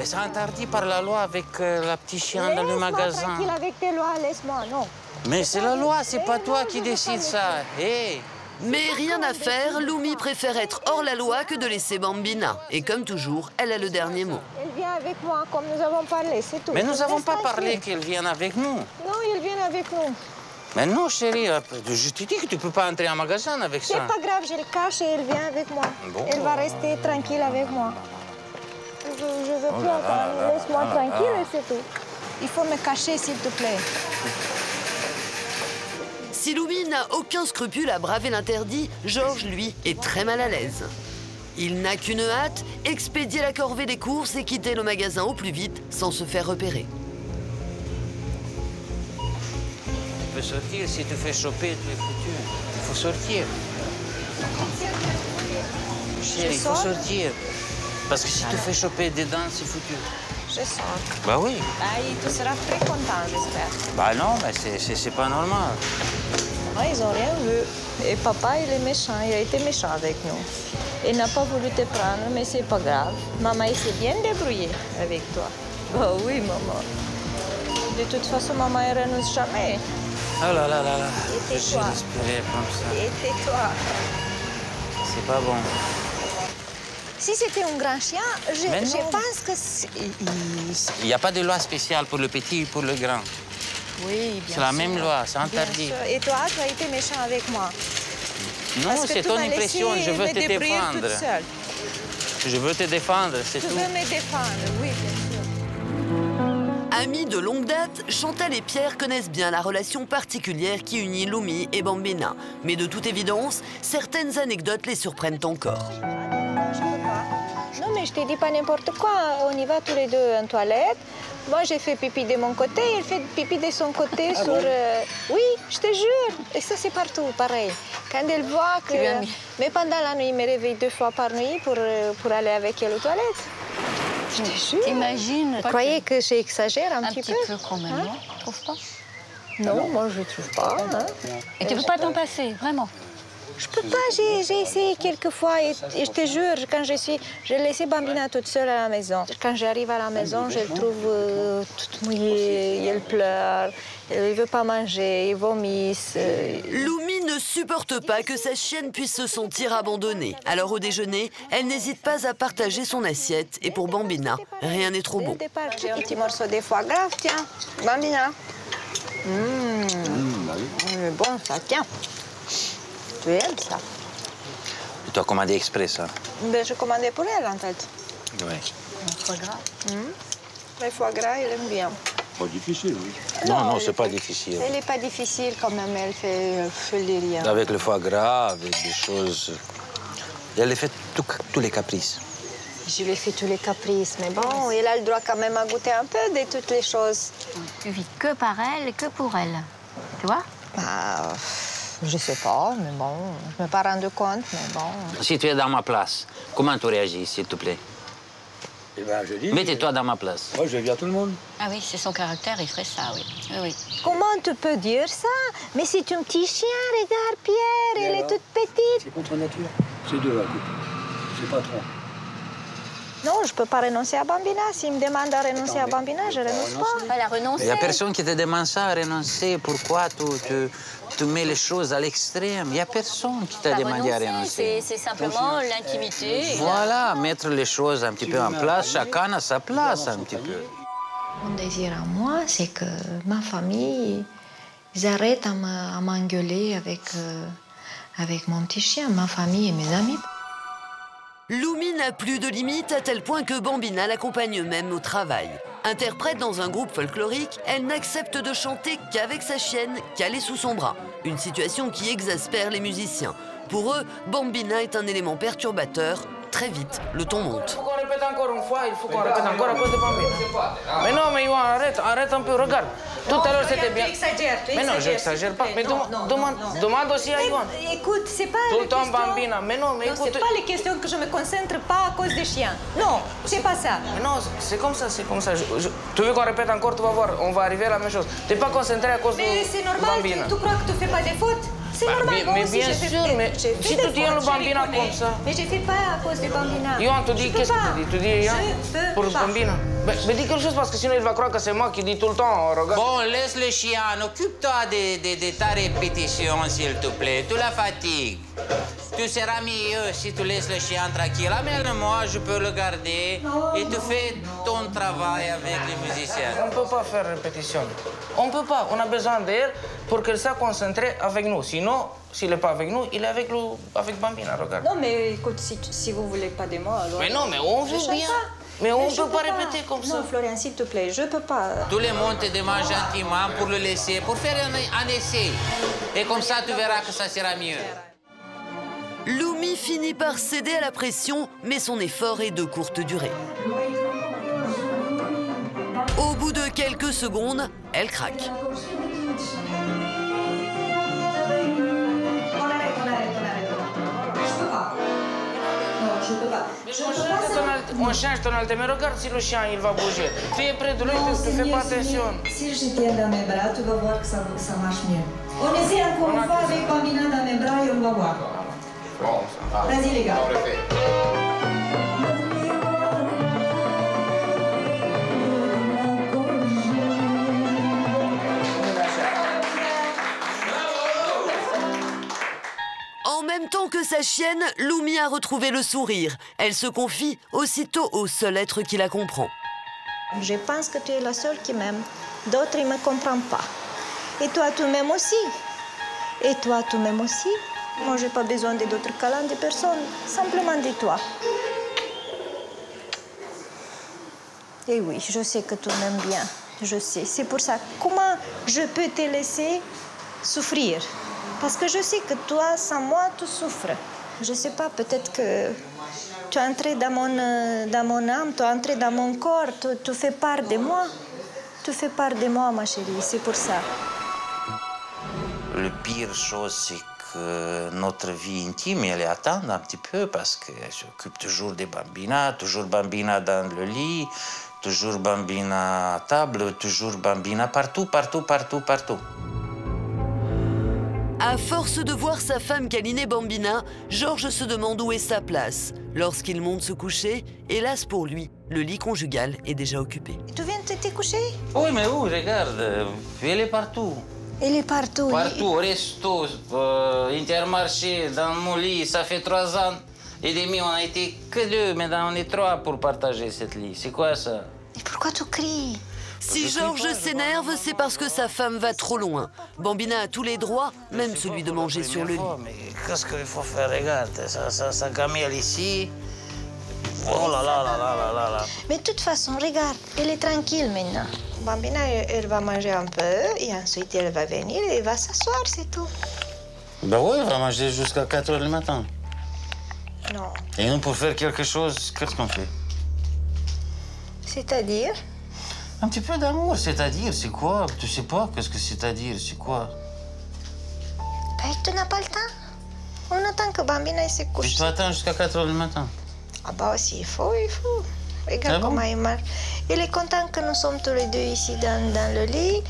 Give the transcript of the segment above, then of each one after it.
Mais c'est interdit par la loi avec la petite chien dans le magasin. Tranquille avec tes lois, laisse-moi, non. Mais c'est la loi, c'est pas toi qui décide ça. Hey. Mais rien à faire, Lumi préfère être hors la loi que de laisser Bambina. Et comme toujours, elle a le dernier mot. Elle vient avec moi, comme nous avons parlé, c'est tout. Mais nous n'avons pas parlé qu'elle vienne avec nous. Non, elle vient avec nous. Mais non, chérie, je te dis que tu ne peux pas entrer en magasin avec ça. C'est pas grave, je le cache et elle vient avec moi. Bon. Elle va rester tranquille avec moi. Je veux plus attendre, laisse-moi tranquille et c'est tout. Il faut me cacher, s'il te plaît. Si Lumi n'a aucun scrupule à braver l'interdit, Georges, lui, est très mal à l'aise. Il n'a qu'une hâte, expédier la corvée des courses et quitter le magasin au plus vite sans se faire repérer. Tu peux sortir, si tu fais choper, tu es foutu. Il faut sortir. Chérie, il faut sortir. Parce que si tu fais choper dedans, c'est foutu. Je sors. Bah oui. Bah, tu seras très content, j'espère. Bah non, mais c'est pas normal. Ouais, ils n'ont rien vu. Et papa, il est méchant, il a été méchant avec nous. Il n'a pas voulu te prendre, mais c'est pas grave. Maman, il s'est bien débrouillé avec toi. Bah oui, maman. De toute façon, maman, elle renonce jamais. Oh là là là là. Et J'ai tais-toi. respiré comme ça. Et tais-toi. C'est pas bon. Si c'était un grand chien, Mais je non. pense que... Il n'y a pas de loi spéciale pour le petit et pour le grand. Oui, bien C'est la même loi, c'est Bien interdit. sûr. Et toi, tu as été méchant avec moi. Non, Parce que c'est tu ton m'as impression, laissé je veux me te débrouiller défendre. toute seule. Je veux te défendre, c'est Tu tout. veux me défendre, oui, bien sûr. Amis de longue date, Chantal et Pierre connaissent bien la relation particulière qui unit Lumi et Bambina. Mais de toute évidence, certaines anecdotes les surprennent encore. Non, mais je te dis pas n'importe quoi. On y va tous les deux en toilette. Moi, j'ai fait pipi de mon côté, il fait pipi de son côté sur... Oui, je te jure. Et ça, c'est partout, pareil. Quand elle voit que... Mais pendant la nuit, il me réveille 2 fois par nuit pour aller avec elle aux toilettes. Je te jure. T'imagines? Vous croyez que j'exagère un petit peu? Quand même, Hein? non? Tu trouves pas? Non, moi, je ne trouve pas. Hein. Et tu peux pas t'en passer, vraiment? Je peux pas, j'ai essayé quelques fois et je te jure, quand j'ai laissé Bambina toute seule à la maison. Quand j'arrive à la maison, je la trouve toute mouillée, elle pleure, elle ne veut pas manger, elle vomisse. Lumi ne supporte pas que sa chienne puisse se sentir abandonnée. Alors au déjeuner, elle n'hésite pas à partager son assiette. Et pour Bambina, rien n'est trop bon. J'ai un petit morceau de foie gras, tiens, Bambina. Bon, ça tient. Tu aimes ça? Tu as commandé exprès, ça? Ben, je commandais pour elle, en fait. Oui. Le foie gras. Le foie gras, elle aime bien. Pas difficile, oui. Non, c'est pas difficile. Elle n'est pas difficile quand même, elle fait le rien. Avec le foie gras, avec des choses... Elle fait tous les caprices. Je lui fais tous les caprices, mais bon, elle a le droit quand même à goûter un peu de toutes les choses. Tu vis que par elle et que pour elle. Tu vois? Bah, je sais pas, mais bon, je me pas rendu compte, mais bon. Si tu es dans ma place, comment tu réagis, s'il te plaît? Eh bien, je dis... Mettez-toi dans ma place. Moi, je viens tout le monde. Ah oui, c'est son caractère, il ferait ça, oui. Oui, oui. Comment tu peux dire ça? Mais c'est un petit chien, regarde, Pierre, elle est toute petite. C'est contre nature. C'est 2 à couper. C'est pas 3. Non, je peux pas renoncer à Bambina. S'il me demande à renoncer à Bambina, je renonce pas. Elle a renoncé. Il n'y a personne qui te demande ça, à renoncer. Pourquoi tu mets les choses à l'extrême? Il n'y a personne qui t'a Pas demandé à renoncer, renoncer. c'est simplement l'intimité. Voilà, mettre les choses un petit peu en place, chacun à sa place un petit peu. Mon désir à moi, c'est que ma famille, ils arrêtent à m'engueuler avec mon petit chien, ma famille et mes amis. Lumi n'a plus de limites à tel point que Bambina l'accompagne même au travail. Interprète dans un groupe folklorique, elle n'accepte de chanter qu'avec sa chienne calée sous son bras. Une situation qui exaspère les musiciens. Pour eux, Bambina est un élément perturbateur. Très vite, le ton monte. Il faut qu'on répète encore une fois, il faut qu'on répète encore à cause de Bambina. Mais non, mais Yohan, arrête un peu, regarde. Tout à l'heure, c'était bien. Tu exagères, Mais non, je n'exagère pas. Mais demande aussi à Yohan. Écoute, c'est pas Tout la le temps question... Bambina. Mais non, mais Non, écoute... c'est pas les questions que je me concentre pas à cause des chiens. Non, c'est pas ça. Mais non, c'est comme ça, c'est comme ça. Tu veux qu'on répète encore, tu vas voir, on va arriver à la même chose. Tu n'es pas concentré à cause de Mais c'est normal, Bambina. tu crois que tu fais pas des fautes? C'est normal, moi mais aussi, bien j'ai fait sûr, des- mais j'ai fait si des tu tiens fautes, le je Bambina les connais. comme ça. Mais je ne fais pas à cause du Bambina. Ioan, tu dis Je peux qu'est-ce que pas. tu dis? Tu dis Ioan Je peux pour pas. Bambina? Mais dis quelque chose parce que sinon il va croire que c'est moi qui dis tout le temps, regarde. Bon, laisse le chien, occupe-toi de ta répétition, s'il te plaît. Tu la fatigues. Tu seras mieux si tu laisses le chien tranquille. Amène-moi, je peux le garder. Et tu fais ton travail avec les musiciens. On ne peut pas faire répétition. On ne peut pas. On a besoin d'elle pour qu'elle soit concentrée avec nous. Sinon, s'il n'est pas avec nous, il est avec Bambina, regarde. Non, mais écoute, si vous ne voulez pas de moi, alors... Mais non, mais on je veut chante bien. pas. Mais on ne je peut pas peux répéter comme ça. Non, Florian, s'il te plaît, je ne peux pas. Tout le monde te demande gentiment pour le laisser, pour faire un essai. Et comme ça, tu verras que ça sera mieux. Loumi finit par céder à la pression, mais son effort est de courte durée. Au bout de quelques secondes, elle craque. On change tonalité, mais regarde si le chien il va bouger. Tu es près de lui, tu ne fais pas attention. Si je tiens dans mes bras, tu vas voir que ça marche mieux. On essaie encore une fois avec Bambina dans mes bras et on va voir. Vas-y les gars. En même temps que sa chienne, Loumi a retrouvé le sourire. Elle se confie aussitôt au seul être qui la comprend. Je pense que tu es la seule qui m'aime. D'autres, ils ne me comprennent pas. Et toi, tu m'aimes aussi. Et toi, tu m'aimes aussi. Moi, je n'ai pas besoin d'autres câlins de personne. Simplement dis-toi. Et oui, je sais que tu m'aimes bien. Je sais. C'est pour ça. Comment je peux te laisser souffrir? Parce que je sais que toi, sans moi, tu souffres. Je ne sais pas, peut-être que tu es entré dans mon âme, tu es entré dans mon corps, tu fais part de moi. Tu fais part de moi, ma chérie, c'est pour ça. Le pire chose, c'est que notre vie intime, elle est atteinte un petit peu parce qu'elle s'occupe toujours des Bambina, toujours Bambina dans le lit, toujours Bambina à table, toujours Bambina partout, partout, partout, partout. À force de voir sa femme câliner Bambina, Georges se demande où est sa place. Lorsqu'il monte se coucher, hélas pour lui, le lit conjugal est déjà occupé. Tu viens de te coucher? Oui, mais où? Regarde, elle est partout. Elle est partout. Partout, au resto, Intermarché, dans mon lit. Ça fait 3 ans et demi, on a été que 2, maintenant on est 3 pour partager cette lit. C'est quoi ça? Et pourquoi tu cries? Si Georges s'énerve, c'est parce que sa femme va trop loin. Bambina a tous les droits, même celui de manger sur le lit. Mais qu'est-ce qu'il faut faire? Regarde, ça gamelle ici. Oh là là là là là là là. Mais de toute façon, regarde, elle est tranquille maintenant. Bambina, elle va manger un peu et ensuite elle va venir et elle va s'asseoir, c'est tout. Ben oui, on va manger jusqu'à 4 heures du matin. Non. Et nous, pour faire quelque chose, qu'est-ce qu'on fait? C'est-à-dire? Un petit peu d'amour, c'est-à-dire, c'est quoi? Tu sais pas, qu'est-ce que c'est-à-dire, c'est quoi? Ben, tu n'as pas le temps. On attend que Bambina se couche. Et tu attends jusqu'à 4 heures du matin. Ah bah si, il faut. Regarde Ah bon? comment il marche. Il est content que nous sommes tous les deux ici dans le lit,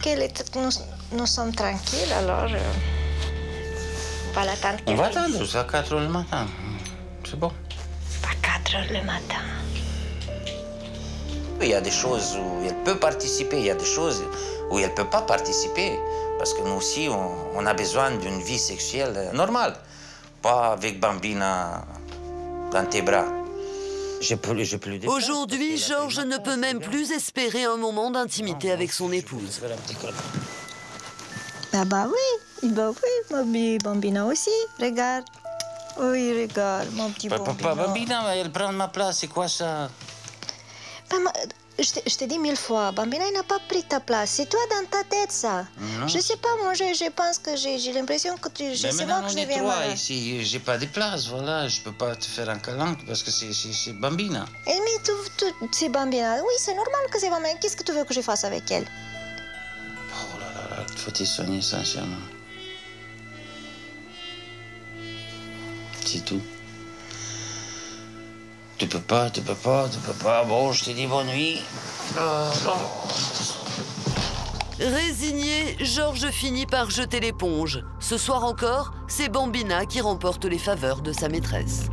que nous sommes tranquilles, alors on va l'attendre. On va attendre jusqu'à 4 heures du matin. C'est bon. Pas 4 heures le matin. Il y a des choses où elle peut participer, il y a des choses où elle ne peut pas participer. Parce que nous aussi, on a besoin d'une vie sexuelle normale. Pas avec Bambina dans tes bras. J'ai plus de... Aujourd'hui, Georges ne peut même plus espérer un moment d'intimité avec son épouse. Ah bah oui, ma Bambina aussi, regarde. Oui, regarde, mon petit Bambina. Bambina, elle prend ma place, c'est quoi ça? Je te dis 1000 fois, Bambina, il n'a pas pris ta place. C'est toi dans ta tête, ça. Non. Je sais pas, moi, je pense que j'ai l'impression que tu... Mais sais maintenant, pas que on je est viens 3 mal. ici. J'ai pas de place, voilà. Je peux pas te faire un câlin parce que c'est Bambina. Mais c'est Bambina. Oui, c'est normal que c'est Bambina. Qu'est-ce que tu veux que je fasse avec elle? Oh là là là, il faut te soigner, sincèrement. C'est tout. Tu peux pas. Bon, je te dis bonne nuit. Résigné, Georges finit par jeter l'éponge. Ce soir encore, c'est Bambina qui remporte les faveurs de sa maîtresse.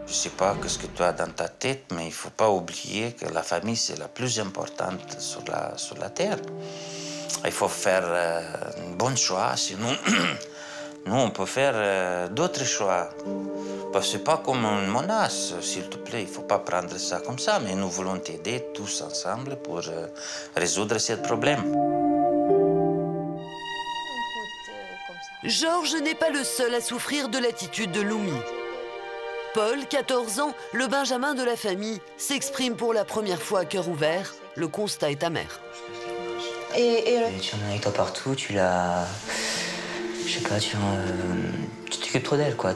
Je sais pas ce que tu as dans ta tête, mais il faut pas oublier que la famille, c'est la plus importante sur la terre. Il faut faire un bon choix, sinon nous, on peut faire d'autres choix. Parce que c'est pas comme une menace, s'il te plaît, il faut pas prendre ça comme ça, mais nous voulons t'aider tous ensemble pour résoudre ce problème. Georges n'est pas le seul à souffrir de l'attitude de Loumi. Paul, 14 ans, le benjamin de la famille, s'exprime pour la première fois à cœur ouvert. Le constat est amer. Et tu en as avec toi partout, tu la... Je sais pas, tu t'occupes trop d'elle, quoi.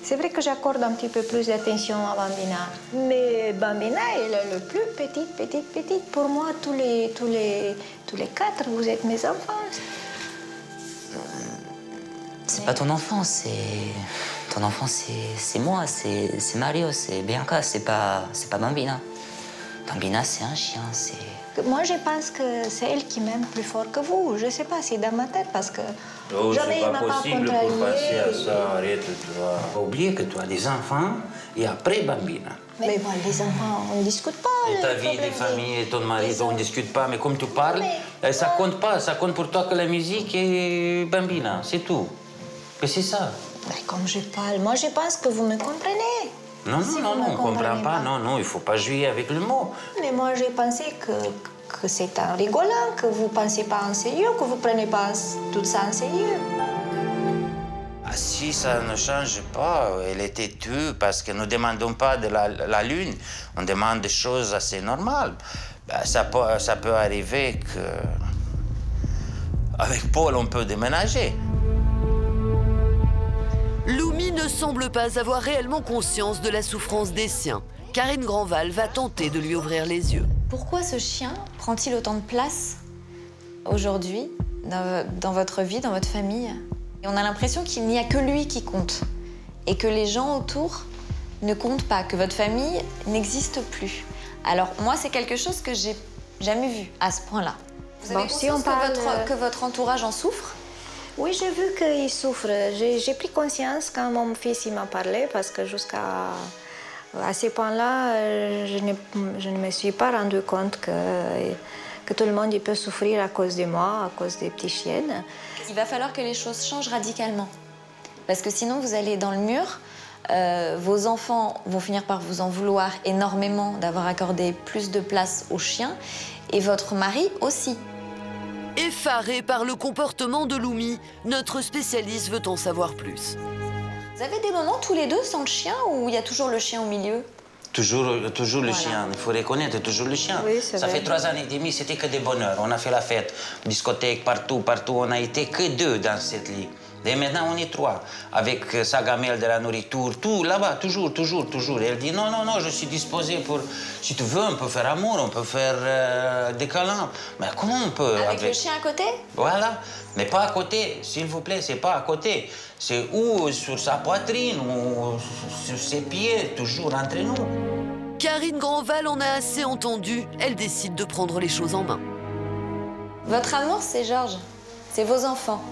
C'est vrai que j'accorde un petit peu plus d'attention à Bambina. Mais Bambina, elle est le plus petite. Pour moi, tous les 4, vous êtes mes enfants. C'est pas ton enfant, c'est... Ton enfant, c'est moi, c'est Mario, c'est Bianca, c'est pas Bambina. Bambina, c'est un chien, c'est... Moi, je pense que c'est elle qui m'aime plus fort que vous. Je sais pas, c'est dans ma tête, parce que jamais il m'a pas possible contrarié. pour passer à ça, arrête, tu vas oublier que tu as des enfants et après Bambina. Mais bon, les enfants, on ne discute pas. Et ta vie de famille et ton mari, on ne discute pas, mais comme tu parles, ça compte pas. Ça compte pour toi que la musique et Bambina, c'est tout. Et c'est ça. Mais comme je parle, moi je pense que vous me comprenez. Non, on ne comprend pas. Non, il ne faut pas jouer avec le mot. Mais moi j'ai pensé que c'est en rigolant, que vous ne pensez pas en sérieux, que vous ne prenez pas tout ça en sérieux. Ah, si ça ne change pas, elle est têtue parce que nous ne demandons pas de la lune, on demande des choses assez normales. Ben, ça peut arriver qu'avec Paul, on peut déménager. Loumi ne semble pas avoir réellement conscience de la souffrance des siens. Karine Grandval va tenter de lui ouvrir les yeux. Pourquoi ce chien prend-il autant de place aujourd'hui dans votre vie, dans votre famille? Et on a l'impression qu'il n'y a que lui qui compte et que les gens autour ne comptent pas, que votre famille n'existe plus. Alors moi, c'est quelque chose que j'ai jamais vu à ce point-là. Vous avez conscience que votre entourage en souffre? Oui, j'ai vu qu'il souffre. J'ai pris conscience quand mon fils m'a parlé, parce que jusqu'à ce point-là, je ne me suis pas rendu compte que tout le monde peut souffrir à cause de moi, à cause des petits chiennes. Il va falloir que les choses changent radicalement. Parce que sinon, vous allez dans le mur. Vos enfants vont finir par vous en vouloir énormément d'avoir accordé plus de place aux chiens. Et votre mari aussi. Effaré par le comportement de Loumi, notre spécialiste veut en savoir plus. Vous avez des moments tous les deux sans le chien ou il y a toujours le chien au milieu? Toujours le chien, il faut reconnaître, toujours le chien. Oui, ça fait 3 ans et demi, c'était que des bonheurs. On a fait la fête, discothèque, partout, on a été que 2 dans cette lit. Et maintenant, on est 3, avec sa gamelle de la nourriture, tout là-bas, toujours. Et elle dit non, je suis disposée pour... Si tu veux, on peut faire amour, on peut faire des câlins. Mais comment on peut... Avec le chien à côté? Voilà, mais pas à côté, s'il vous plaît, c'est pas à côté. C'est ou sur sa poitrine, ou sur ses pieds, toujours entre nous. Karine Grandval en a assez entendu, elle décide de prendre les choses en main. Votre amour, c'est Georges, c'est vos enfants.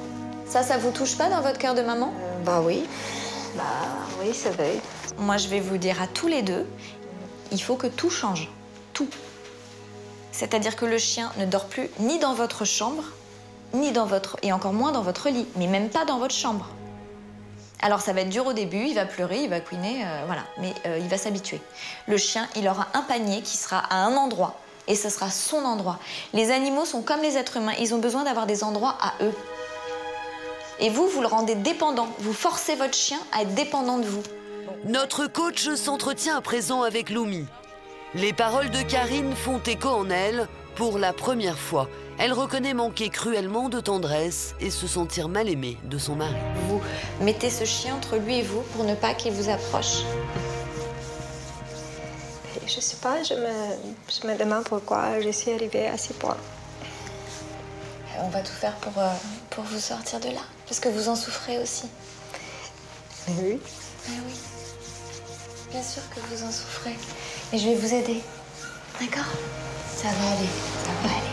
Ça vous touche pas dans votre cœur de maman? Bah oui, c'est vrai. Moi, je vais vous dire à tous les deux, il faut que tout change. Tout. C'est-à-dire que le chien ne dort plus ni dans votre chambre, ni dans votre... et encore moins dans votre lit, mais même pas dans votre chambre. Alors, ça va être dur au début, il va pleurer, il va couiner, voilà. Mais il va s'habituer. Le chien, il aura un panier qui sera à un endroit, et ce sera son endroit. Les animaux sont comme les êtres humains, ils ont besoin d'avoir des endroits à eux. Et vous le rendez dépendant. Vous forcez votre chien à être dépendant de vous. Notre coach s'entretient à présent avec Loumi. Les paroles de Karine font écho en elle. Pour la première fois, elle reconnaît manquer cruellement de tendresse et se sentir mal aimée de son mari. Vous mettez ce chien entre lui et vous pour ne pas qu'il vous approche. Je sais pas, je me demande pourquoi je suis arrivée à ce point. On va tout faire pour vous sortir de là, parce que vous en souffrez aussi. Oui. Oui. Bien sûr que vous en souffrez. Et je vais vous aider. D'accord? Ça va aller, ça va aller.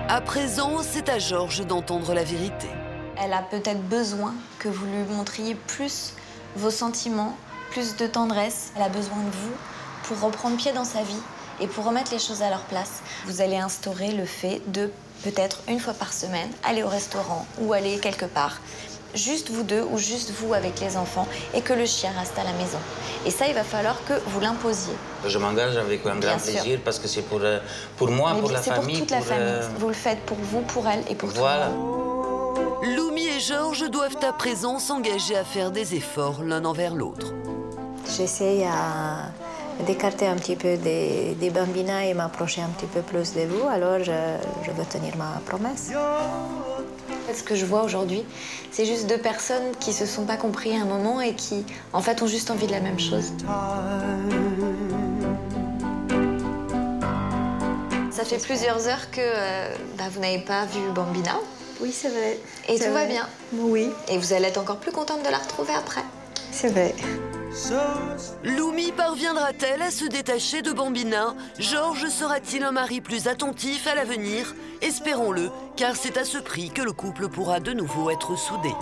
À présent, c'est à Georges d'entendre la vérité. Elle a peut-être besoin que vous lui montriez plus vos sentiments, plus de tendresse. Elle a besoin de vous pour reprendre pied dans sa vie et pour remettre les choses à leur place. Vous allez instaurer le fait de, peut-être une fois par semaine, aller au restaurant ou aller quelque part. Juste vous deux ou juste vous avec les enfants et que le chien reste à la maison. Et ça, il va falloir que vous l'imposiez. Je m'engage avec un grand plaisir parce que c'est pour moi, pour la famille. C'est pour toute la famille. Vous le faites pour vous, pour elle et pour tout le monde. Loumi et Georges doivent à présent s'engager à faire des efforts l'un envers l'autre. J'essaye d'écarter un petit peu des bambinas et m'approcher un petit peu plus de vous, alors je veux tenir ma promesse. Ce que je vois aujourd'hui, c'est juste deux personnes qui se sont pas compris à un moment et qui, en fait, ont juste envie de la même chose. Ça fait plusieurs heures que vous n'avez pas vu Bambina. Oui, c'est vrai. Et tout va bien. Oui. Et vous allez être encore plus contente de la retrouver après. C'est vrai. Loumi parviendra-t-elle à se détacher de Bambina? Georges sera-t-il un mari plus attentif à l'avenir? Espérons-le, car c'est à ce prix que le couple pourra de nouveau être soudé.